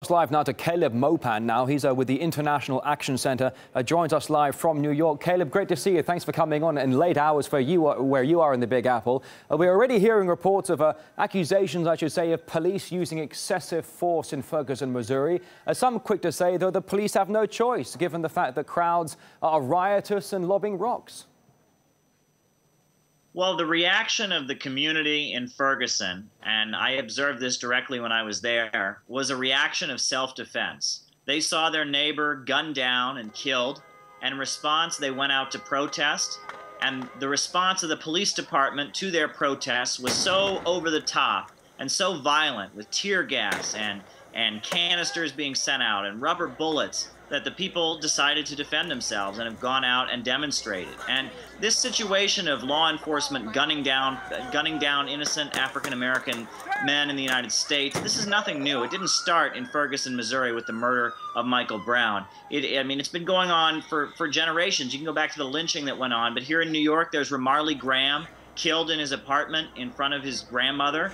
Live now to Caleb Maupin now. He's with the International Action Centre, joins us live from New York. Caleb, great to see you. Thanks for coming on in late hours for you, where you are in the Big Apple. We're already hearing reports of accusations, I should say, of police using excessive force in Ferguson, Missouri. Some quick to say, though, the police have no choice, given the fact that crowds are riotous and lobbing rocks. Well, the reaction of the community in Ferguson, and I observed this directly when I was there, was a reaction of self-defense. They saw their neighbor gunned down and killed, and in response they went out to protest, and the response of the police department to their protests was so over the top and so violent, with tear gas and canisters being sent out and rubber bullets, that the people decided to defend themselves and have gone out and demonstrated. And this situation of law enforcement gunning down innocent African-American men in the United States, this is nothing new. It didn't start in Ferguson, Missouri with the murder of Michael Brown. I mean, it's been going on for generations. You can go back to the lynching that went on, but here in New York, there's Ramarley Graham, killed in his apartment in front of his grandmother.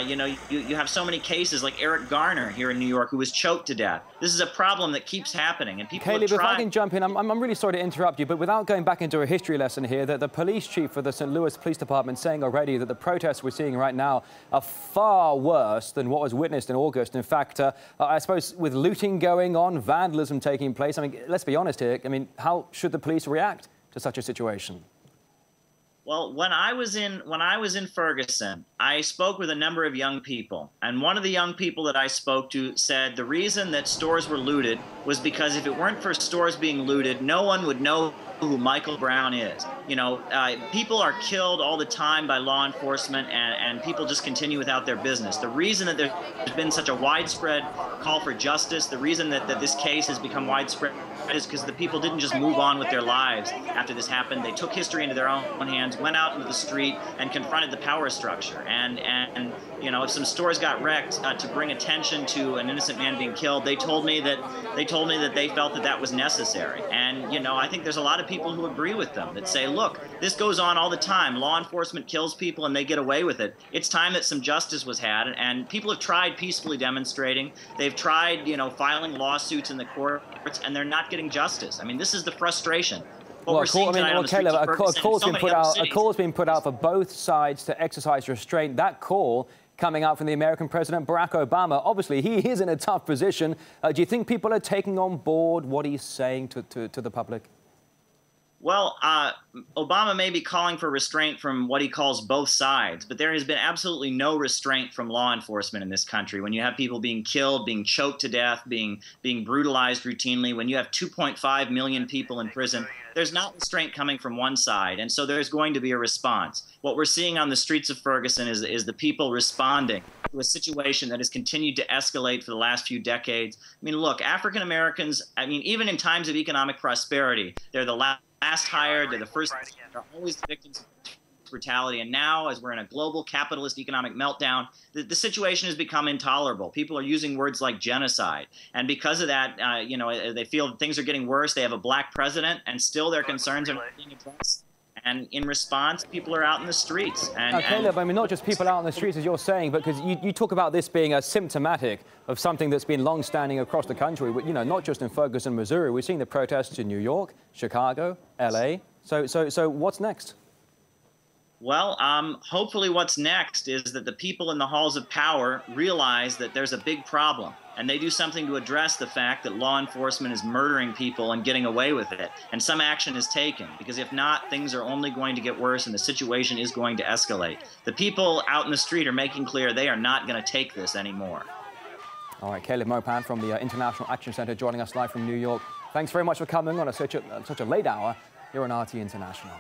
You know, you have so many cases like Eric Garner here in New York, who was choked to death. This is a problem that keeps happening, and people Caleb, have tried... if I can jump in, I'm really sorry to interrupt you, but without going back into a history lesson here, that the police chief for the St. Louis Police Department saying already that the protests we're seeing right now are far worse than what was witnessed in August. In fact, I suppose with looting going on, vandalism taking place, I mean, let's be honest here, I mean, how should the police react to such a situation? Well, when I was in Ferguson, I spoke with a number of young people, and one of the young people that I spoke to said the reason that stores were looted was because if it weren't for stores being looted, no one would know who Michael Brown is. You know, people are killed all the time by law enforcement, and people just continue without their business. The reason that there's been such a widespread call for justice, the reason that this case has become widespread is because the people didn't just move on with their lives after this happened. They took history into their own hands, went out into the street, and confronted the power structure. And you know, if some stores got wrecked to bring attention to an innocent man being killed, they told me that they felt that was necessary. And you know, I think there's a lot of people who agree with them, that say, look, this goes on all the time. Law enforcement kills people and they get away with it. It's time that some justice was had, and people have tried peacefully demonstrating. They've tried, you know, filing lawsuits in the courts, and they're not getting justice. I mean, this is the frustration. Well, Caleb, a call's been put out for both sides to exercise restraint. That call coming out from the American President Barack Obama. Obviously, he is in a tough position. Do you think people are taking on board what he's saying to the public? Well, Obama may be calling for restraint from what he calls both sides, but there has been absolutely no restraint from law enforcement in this country. When you have people being killed, being choked to death, being brutalized routinely, when you have 2.5 million people in prison, there's not restraint coming from one side, and so there's going to be a response. What we're seeing on the streets of Ferguson is the people responding to a situation that has continued to escalate for the last few decades. I mean, look, African Americans, I mean, even in times of economic prosperity, they're the last hired, they're the first, they're always the victims of brutality. And now, as we're in a global capitalist economic meltdown, the situation has become intolerable. People are using words like genocide. And because of that, you know, they feel things are getting worse. They have a black president, and still their concerns are not being addressed. And in response, people are out in the streets. Caleb, I mean, not just people out in the streets, as you're saying, because you talk about this being symptomatic of something that's been long-standing across the country, you know, not just in Ferguson, Missouri. We're seeing the protests in New York, Chicago, LA. So what's next? Well, hopefully what's next is that the people in the halls of power realize that there's a big problem, and they do something to address the fact that law enforcement is murdering people and getting away with it, and some action is taken, because if not, things are only going to get worse and the situation is going to escalate. The people out in the street are making clear they are not going to take this anymore. All right, Caleb Maupin from the International Action Centre joining us live from New York. Thanks very much for coming on at such a late hour here on RT International.